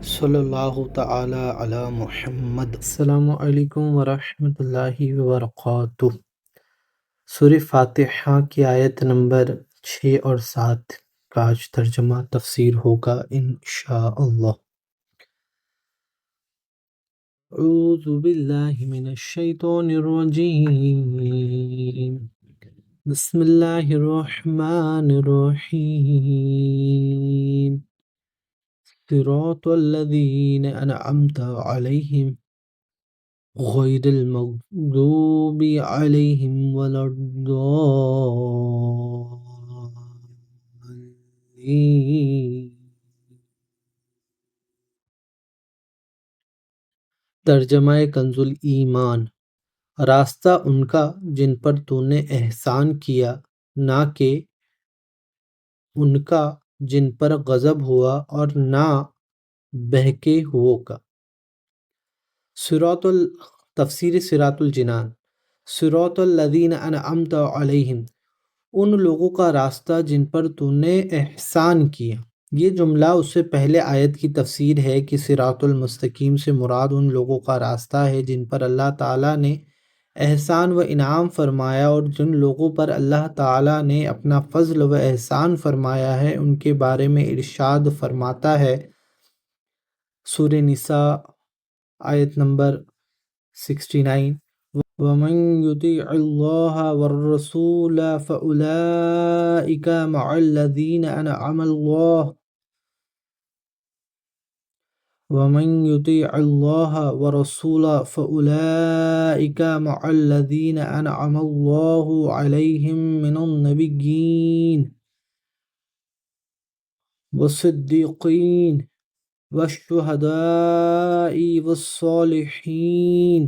صلی اللہ تعالی علی محمد۔ السلام علیکم ورحمۃ اللہ وبرکاتہ۔ سورہ فاتحہ کی آیت نمبر 6 اور 7 کا آج ترجمہ تفسیر ہوگا انشاءاللہ۔ اعوذ باللہ من الشیطان الرجیم، بسم اللہ الرحمن الرحیم، صراط الذین انعمت علیہم غیر المغضوب علیہم ولا الضالین۔ ترجمہ کنز ایمان، راستہ ان کا جن پر تو نے احسان کیا، نہ کہ ان کا جن پر غضب ہوا اور نہ بہکے ہوئوں کا۔ تفسیر صراط الجنان، صراط الذین انعمت علیہم، ان لوگوں کا راستہ جن پر تو نے احسان کیا۔ یہ جملہ اس سے پہلے آیت کی تفسیر ہے کہ صراط المستقیم سے مراد ان لوگوں کا راستہ ہے جن پر اللہ تعالیٰ نے احسان و انعام فرمایا، اور جن لوگوں پر اللہ تعالیٰ نے اپنا فضل و احسان فرمایا ہے ان کے بارے میں ارشاد فرماتا ہے سورہ نساء آیت نمبر 69، وَمَن يُطِعِ اللَّهَ وَالرَّسُولَ فَأُولَئِكَ مَعَ الَّذِينَ أَنْعَمَ اللَّهُ وَمَن يُطِعِ اللَّهَ وَرَسُولَهُ فَأُولَئِكَ مَعَ الَّذِينَ أَنْعَمَ اللَّهُ عَلَيْهِم مِّنَ النَّبِيِّينَ وَالصِّدِّيقِينَ وَالشُّهَدَاءِ وَالصَّالِحِينَ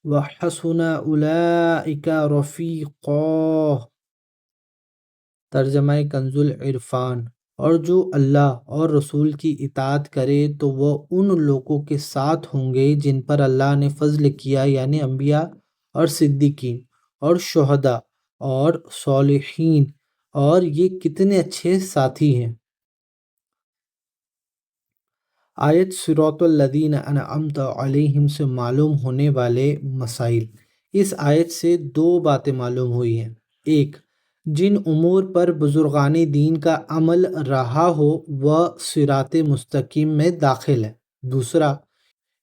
وَحَسُنَ أُولَئِكَ رَفِیقًا۔ ترجمہ کنز العرفان، اور جو اللہ اور رسول کی اطاعت کرے تو وہ ان لوگوں کے ساتھ ہوں گے جن پر اللہ نے فضل کیا، یعنی انبیاء اور صدیقین اور شہداء اور صالحین، اور یہ کتنے اچھے ساتھی ہیں۔ آیت صراط الذین انعمت علیہم سے معلوم ہونے والے مسائل۔ اس آیت سے دو باتیں معلوم ہوئی ہیں۔ ایک، جن امور پر بزرگان دین کا عمل رہا ہو وہ صراط مستقیم میں داخل ہے۔ دوسرا،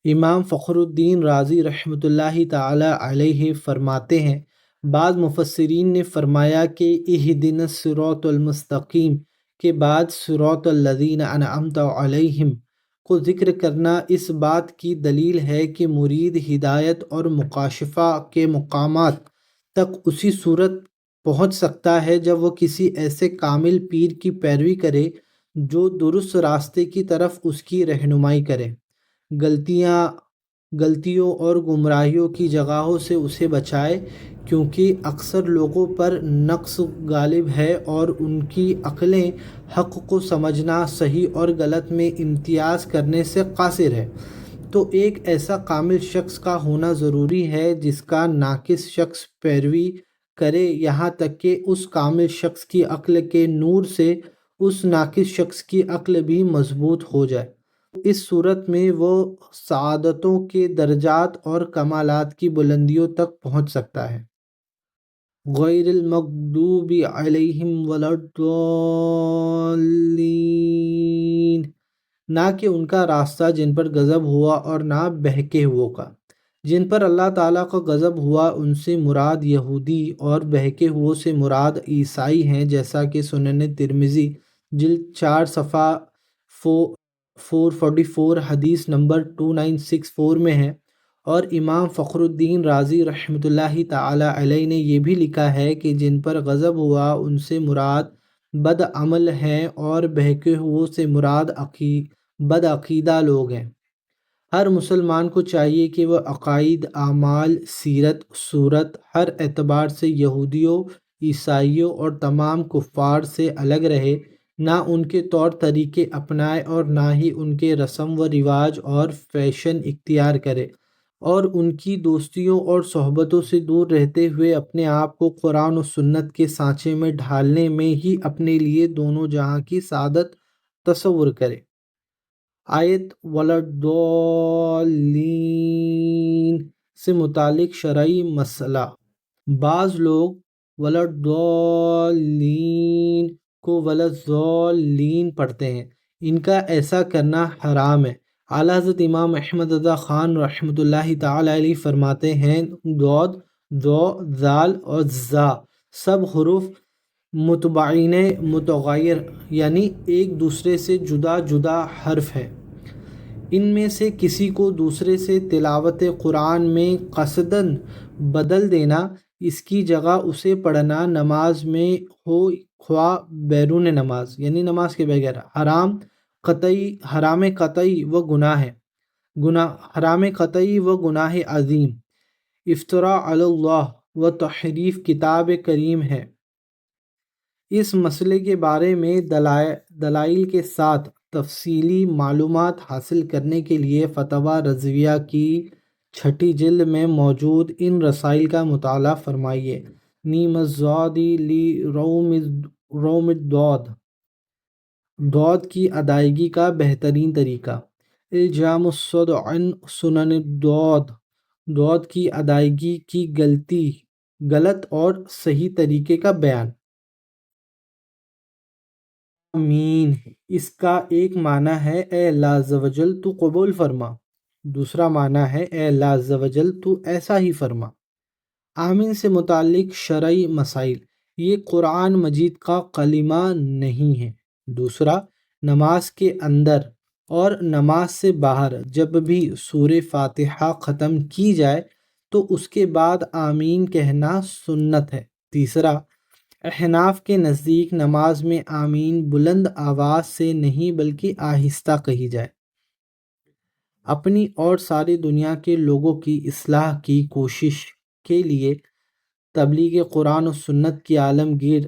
امام فخر الدین رازی رحمۃ اللہ تعالی علیہ فرماتے ہیں، بعض مفسرین نے فرمایا کہ اہدنا الصراط المستقیم کے بعد صراط الذین انعمت علیہم کو ذکر کرنا اس بات کی دلیل ہے کہ مرید ہدایت اور مکاشفہ کے مقامات تک اسی صورت پہنچ سکتا ہے جب وہ کسی ایسے کامل پیر کی پیروی کرے جو درست راستے کی طرف اس کی رہنمائی کرے، غلطیوں اور گمراہیوں کی جگہوں سے اسے بچائے، کیونکہ اکثر لوگوں پر نقص غالب ہے اور ان کی عقلیں حق کو سمجھنا، صحیح اور غلط میں امتیاز کرنے سے قاصر ہے۔ تو ایک ایسا کامل شخص کا ہونا ضروری ہے جس کا ناقص شخص پیروی کرے، یہاں تک کہ اس کامل شخص کی عقل کے نور سے اس ناقص شخص کی عقل بھی مضبوط ہو جائے۔ اس صورت میں وہ سعادتوں کے درجات اور کمالات کی بلندیوں تک پہنچ سکتا ہے۔ غیر المغضوب علیہم ولا الضالین، نہ کہ ان کا راستہ جن پر غضب ہوا اور نہ بہکے ہوئوں کا۔ جن پر اللہ تعالیٰ کا غضب ہوا ان سے مراد یہودی اور بہکے ہوئوں سے مراد عیسائی ہیں، جیسا کہ سنن ترمذی جلد 4 صفحہ 444 حدیث نمبر 2964 میں ہے، اور امام فخر الدین رازی رحمۃ اللہ تعالی علیہ نے یہ بھی لکھا ہے کہ جن پر غضب ہوا ان سے مراد بد عمل ہیں، اور بہکے ہوئوں سے مراد بد عقیدہ لوگ ہیں۔ ہر مسلمان کو چاہیے کہ وہ عقائد، اعمال، سیرت، صورت ہر اعتبار سے یہودیوں، عیسائیوں اور تمام کفار سے الگ رہے، نہ ان کے طور طریقے اپنائے اور نہ ہی ان کے رسم و رواج اور فیشن اختیار کرے، اور ان کی دوستیوں اور صحبتوں سے دور رہتے ہوئے اپنے آپ کو قرآن و سنت کے سانچے میں ڈھالنے میں ہی اپنے لیے دونوں جہاں کی سعادت تصور کرے۔ آیت ولدالین سے متعلق شرعی مسئلہ، بعض لوگ ولدالین کو ولدالین پڑھتے ہیں، ان کا ایسا کرنا حرام ہے۔ اعلیٰ حضرت امام احمد رضا خان رحمۃ اللہ تعالی علیہ فرماتے ہیں دود، دو، ذال اور زا سب حروف متبعین متغیر یعنی ایک دوسرے سے جدا جدا حرف ہیں۔ ان میں سے کسی کو دوسرے سے تلاوت قرآن میں قصداً بدل دینا، اس کی جگہ اسے پڑھنا نماز میں ہو خواہ بیرون نماز یعنی نماز کے بغیر حرام قطعی و گناہ ہے، حرام قطعی و گناہ عظیم، افتراء علی اللہ و تحریف کتاب کریم ہے۔ اس مسئلے کے بارے میں دلائل کے ساتھ تفصیلی معلومات حاصل کرنے کے لیے فتاوی رضویہ کی 6 جلد میں موجود ان رسائل کا مطالعہ فرمائیے۔ نیم الزادی لی روم الدود، دود کی ادائیگی کا بہترین طریقہ۔ الجام الصد عن سنن الدود، دود کی ادائیگی کی غلط اور صحیح طریقے کا بیان۔ آمین، اس کا ایک معنی ہے اے اللہ عز و جل تو قبول فرما، دوسرا معنی ہے اے اللہ عز و جل تو ایسا ہی فرما۔ آمین سے متعلق شرعی مسائل، یہ قرآن مجید کا کلمہ نہیں ہے۔ دوسرا، نماز کے اندر اور نماز سے باہر جب بھی سورہ فاتحہ ختم کی جائے تو اس کے بعد آمین کہنا سنت ہے۔ تیسرا، احناف کے نزدیک نماز میں آمین بلند آواز سے نہیں بلکہ آہستہ کہی جائے۔ اپنی اور ساری دنیا کے لوگوں کی اصلاح کی کوشش کے لیے تبلیغ قرآن و سنت کی عالمگیر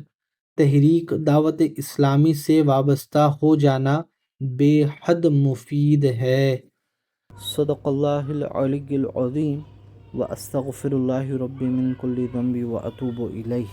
تحریک دعوت اسلامی سے وابستہ ہو جانا بے حد مفید ہے۔ صدق اللہ العلی العظیم واستغفر اللہ ربی من کل ذنب واتوب الیہ۔